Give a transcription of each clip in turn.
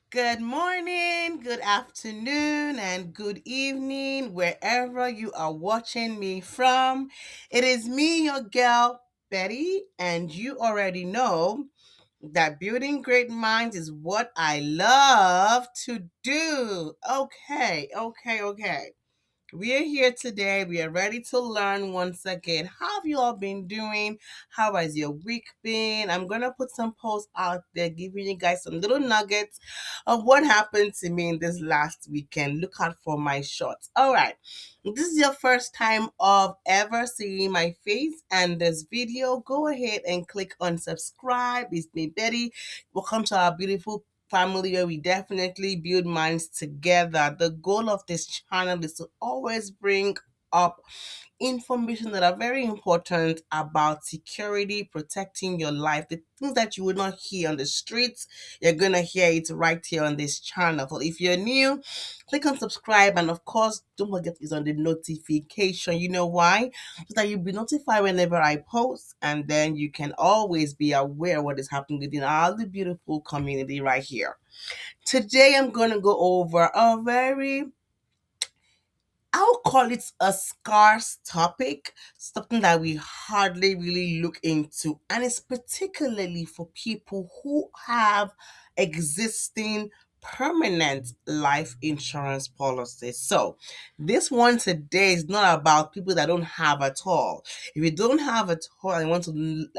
Good morning, good afternoon, and good evening, wherever you are watching me from. It is me, your girl, Betty, and you already know that building great minds is what I love to do. Okay. We are here today. We are ready to learn once again. How have you all been doing? How has your week been? I'm going to put some posts out there giving you guys some little nuggets of what happened to me in this last weekend. Look out for my shorts. All right. If this is your first time of ever seeing my face and this video, go ahead and click on subscribe. It's me, Betty. Welcome to our beautiful family where we definitely build minds together. The goal of this channel is to always bring up information that are very important about security, protecting your life, the things that you would not hear on the streets. You're gonna hear it right here on this channel. So if you're new, click on subscribe, and of course don't forget it's on the notification. You know why? So that you'll be notified whenever I post, and then you can always be aware what is happening within our the beautiful community right here. Today I'm gonna go over a very, I'll call it a scarce topic, something that we hardly really look into, and it's particularly for people who have existing permanent life insurance policies. So, this one today is not about people that don't have at all. If you don't have at all and want to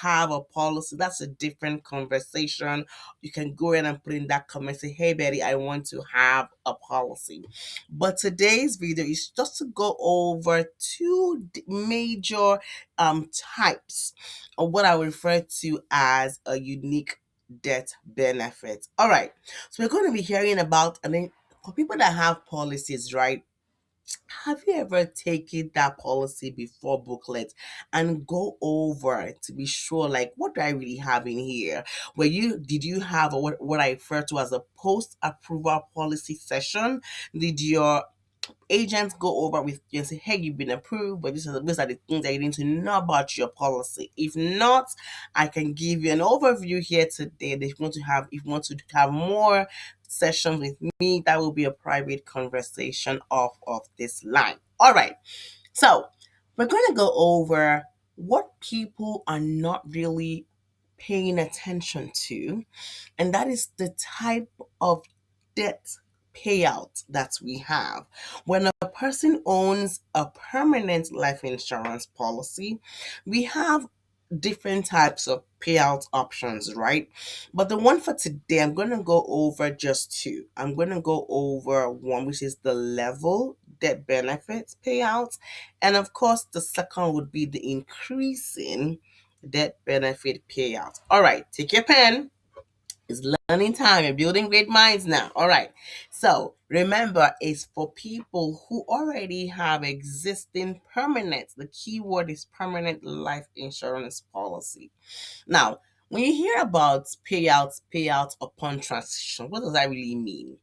have a policy, that's a different conversation. You can go ahead and put in that comment, say, "Hey Betty, I want to have a policy." But today's video is just to go over two major types of what I refer to as a unique death benefit. All right, so we're going to be hearing about, and then for people that have policies, right? Have you ever taken that policy before booklet and go over it to be sure, like, what do I really have in here? Did you have what I refer to as a post approval policy session? Did your agents go over with you and say, "Hey, you've been approved, but these are the things that you need to know about your policy"? If not, I can give you an overview here today. That if you want to have more sessions with me, that will be a private conversation off of this line. All right. So we're going to go over what people are not really paying attention to, and that is the type of debt payout that we have. When a person owns a permanent life insurance policy, we have different types of payout options, right? But the one for today, I'm going to go over just two. I'm going to go over one, which is the level debt benefits payout. And of course, the second would be the increasing debt benefit payout. All right, take your pen. It's learning time. You're building great minds now. All right. So remember, it's for people who already have existing permanent. The key word is permanent life insurance policy. Now, when you hear about payouts upon transition, what does that really mean?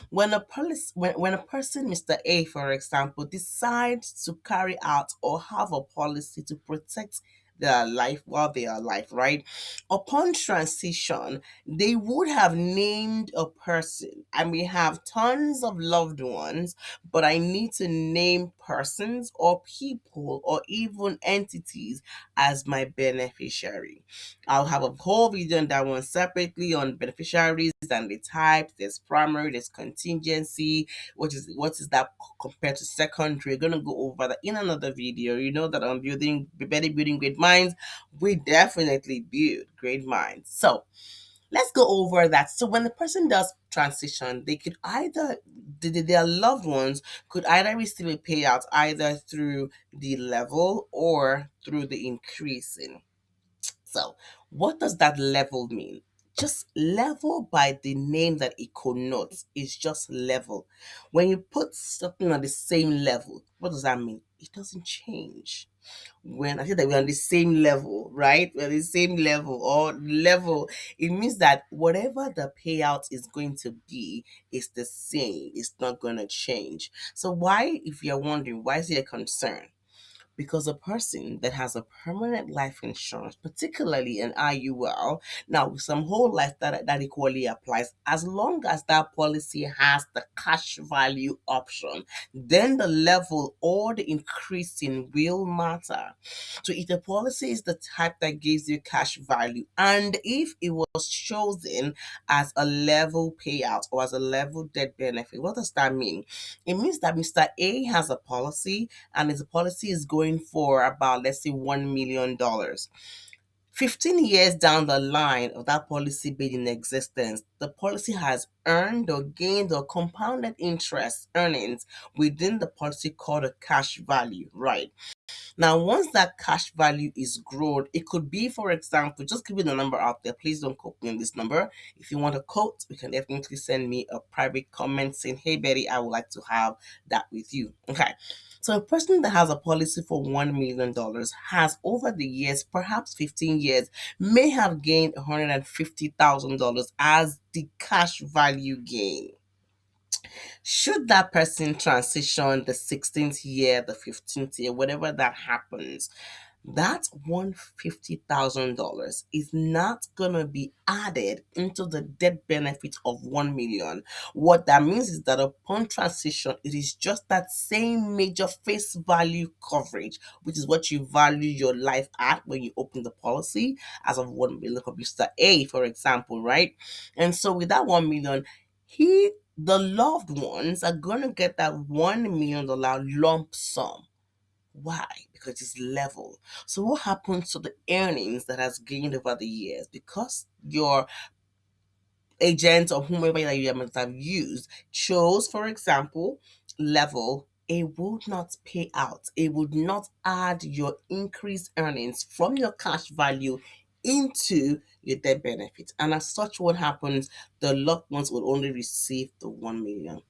When a person, Mr. A, for example, decides to carry out or have a policy to protect their life while they are alive, right? Upon transition, they would have named a person. I may have tons of loved ones, but I need to name persons or people or even entities as my beneficiary. I'll have a whole video on that one separately on beneficiaries and the types. There's primary, there's contingency, what is that compared to secondary. We're gonna go over that in another video. You know that on building great minds, we definitely build great minds. So let's go over that. So when the person does transition, they could either their loved ones could either receive a payout either through the level or through the increasing. So, what does that level mean? Just level by the name that it connotes is just level. When you put something on the same level, what does that mean? It doesn't change. When I say that we're on the same level, right? We're on the same level or level, it means that whatever the payout is going to be is the same. It's not going to change. So, why, if you're wondering, why is it a concern? Because a person that has a permanent life insurance, particularly an IUL, now with some whole life that equally applies, as long as that policy has the cash value option, then the level or the increasing will matter. So if the policy is the type that gives you cash value, and if it was chosen as a level payout or as a level death benefit, what does that mean? It means that Mr. A has a policy and his policy is going for about, let's say, $1 million. 15 years down the line of that policy being in existence, the policy has earned or gained or compounded interest earnings within the policy called a cash value, right? Now, once that cash value is grown, it could be, for example, just give me the number out there. Please don't quote me on this number. If you want a quote, you can definitely send me a private comment saying, "Hey, Betty, I would like to have that with you." Okay. So, a person that has a policy for $1 million has, over the years, perhaps 15 years, may have gained $150,000 as the cash value gain. Should that person transition the 16th year, the 15th year, whatever that happens, that $150,000 is not gonna be added into the debt benefit of 1 million. What that means is that upon transition, it is just that same major face value coverage, which is what you value your life at when you open the policy, as of 1 million for Mr. A, for example, right? And so with that 1 million, the loved ones are gonna get that $1 million lump sum. Why? Because it's level. So what happens to the earnings that has gained over the years? Because your agent or whomever that you might have used chose, for example, level, it would not pay out. It would not add your increased earnings from your cash value into your debt benefit. And as such, what happens? The loved ones will only receive the 1 million.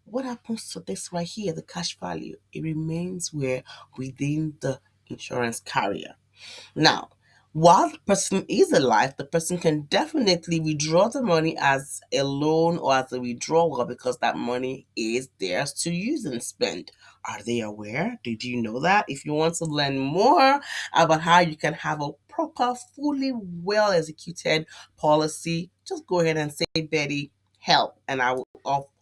What happens to this right here, the cash value? It remains where within the insurance carrier. Now, while the person is alive, the person can definitely withdraw the money as a loan or as a withdrawal because that money is theirs to use and spend. Are they aware? Did you know that? If you want to learn more about how you can have a proper, fully well executed policy, just go ahead and say, "Betty, help," and I will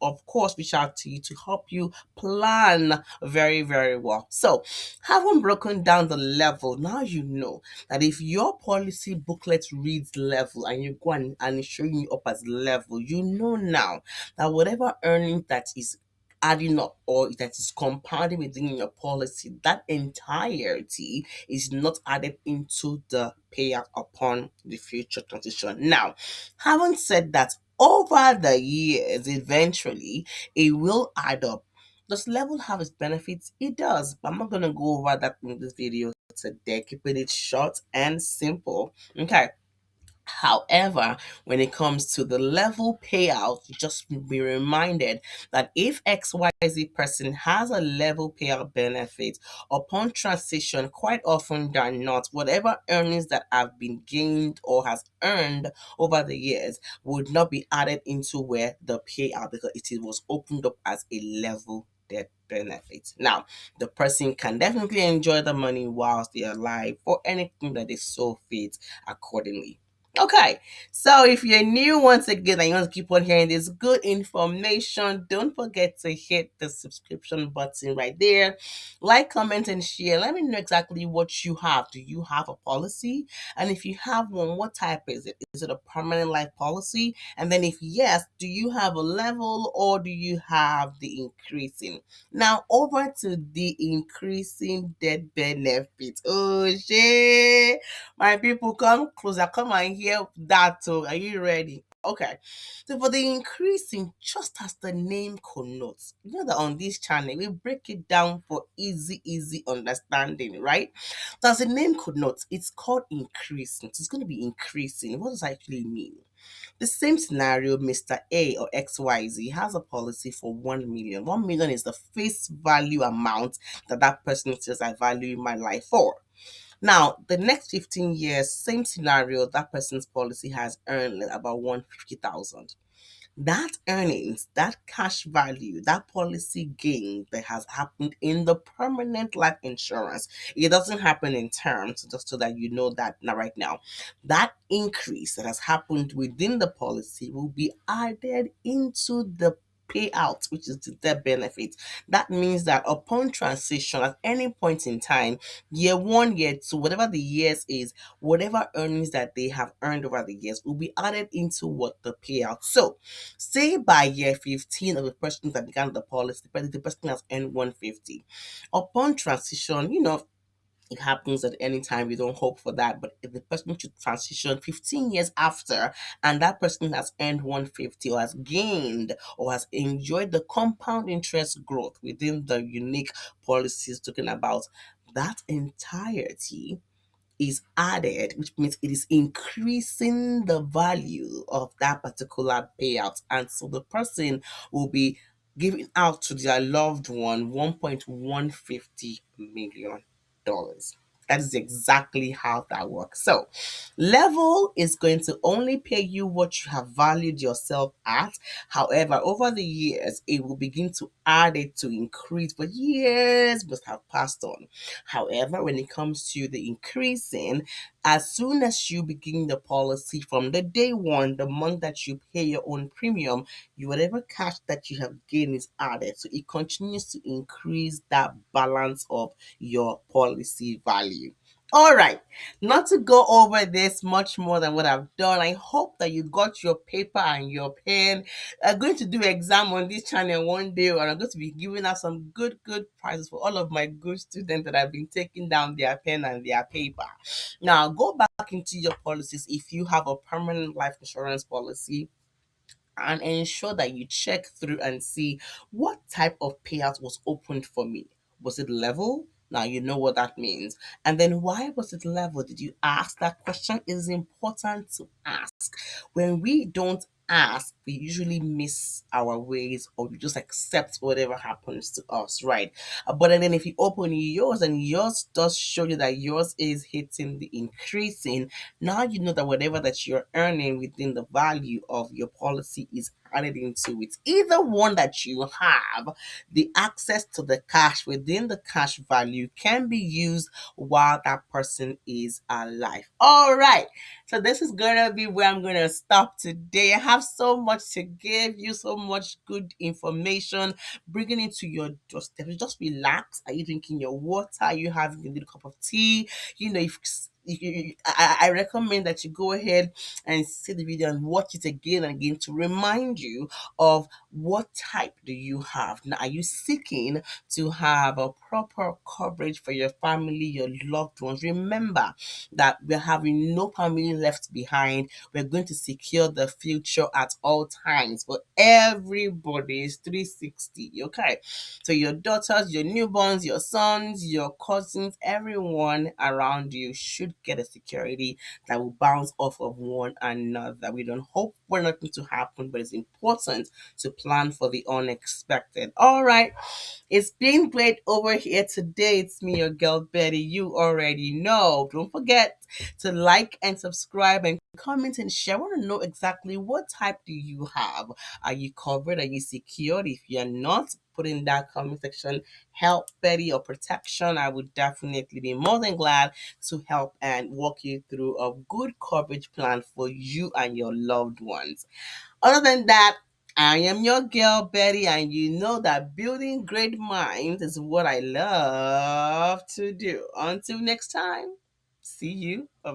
of course reach out to you to help you plan very, very well. So, having broken down the level, now you know that if your policy booklet reads level and you go and it's showing you up as level, you know now that whatever earning that is adding up or that is compounding within your policy, that entirety is not added into the payout upon the future transition. Now, having said that, over the years, eventually it will add up. Does level have its benefits? It does, but I'm not gonna go over that in this video today, keeping it short and simple. Okay. However, when it comes to the level payout, just be reminded that if XYZ person has a level payout benefit upon transition, quite often than not, whatever earnings that have been gained or has earned over the years would not be added into where the payout, because it was opened up as a level debt benefit. Now, the person can definitely enjoy the money whilst they're alive or anything that they so fit accordingly. Okay, so if you're new once again and you want to keep on hearing this good information, don't forget to hit the subscription button right there. Like, comment, and share. Let me know exactly what you have. Do you have a policy? And if you have one, what type is it? Is it a permanent life policy? And then, if yes, do you have a level or do you have the increasing? Now, over to the increasing debt benefit. Oh, shit. My people, come closer. Come and hear that. So, are you ready? Okay. So, for the increasing, just as the name connotes, you know that on this channel we break it down for easy understanding, right? So, as the name connotes, it's called increasing. So it's going to be increasing. What does that actually mean? The same scenario, Mr. A or XYZ has a policy for 1 million. 1 million is the face value amount that that person says, "I value my life for." Now, the next 15 years, same scenario, that person's policy has earned about 150,000. That earnings, that cash value, that policy gain that has happened in the permanent life insurance, it doesn't happen in terms, just so that you know that now, right now, that increase that has happened within the policy will be added into the payout, which is the death benefit. That means that upon transition at any point in time, year one, year two, whatever the years is, whatever earnings that they have earned over the years will be added into what the payout. So, say by year 15 of the person that began the policy, the person has earned 150. Upon transition, it happens at any time. We don't hope for that. But if the person should transition 15 years after and that person has earned 150 or has gained or has enjoyed the compound interest growth within the unique policies talking about, that entirety is added, which means it is increasing the value of that particular payout. And so the person will be giving out to their loved one $1.150 million. That is exactly how that works. So, level is going to only pay you what you have valued yourself at. However, over the years, it will begin to add it to increase, but years must have passed on. However, when it comes to the increasing, as soon as you begin the policy from the day one, the month that you pay your own premium, whatever cash that you have gained is added. So it continues to increase that balance of your policy value. All right, not to go over this much more than what I've done, I hope that you got your paper and your pen. I'm going to do an exam on this channel one day, and I'm going to be giving out some good prizes for all of my good students that have been taking down their pen and their paper. Now, go back into your policies if you have a permanent life insurance policy and ensure that you check through and see what type of payout was opened for me. Was it level? Now you know what that means. And then why was it level? Did you ask that question? It is important to ask. When we don't ask, we usually miss our ways or we just accept whatever happens to us, right? But then if you open yours and yours does show you that yours is hitting the increasing, now you know that whatever that you're earning within the value of your policy is added into it. Either one that you have, the access to the cash within the cash value can be used while that person is alive. All right. So this is gonna be where I'm gonna stop today. I have so much to give you, so much good information, bringing it to your doorstep. Just relax. Are you drinking your water? Are you having a little cup of tea? If I recommend that you go ahead and see the video and watch it again and again to remind you of what type do you have. Now, are you seeking to have a proper coverage for your family, your loved ones? Remember that we're having no family left behind. We're going to secure the future at all times. But everybody is 360. Okay. So your daughters, your newborns, your sons, your cousins, everyone around you should get a security that will bounce off of one another. We don't hope for nothing to happen, but it's important to plan for the unexpected. All right. It's been great over here today. It's me, your girl Betty. You already know. Don't forget to like and subscribe and comment and share. I want to know exactly what type do you have. Are you covered? Are you secured? If you're not, put in that comment section help Betty or protection. I would definitely be more than glad to help and walk you through a good coverage plan for you and your loved ones. Other than that, I am your girl Betty, and you know that building great minds is what I love to do. Until next time, see you. Bye bye.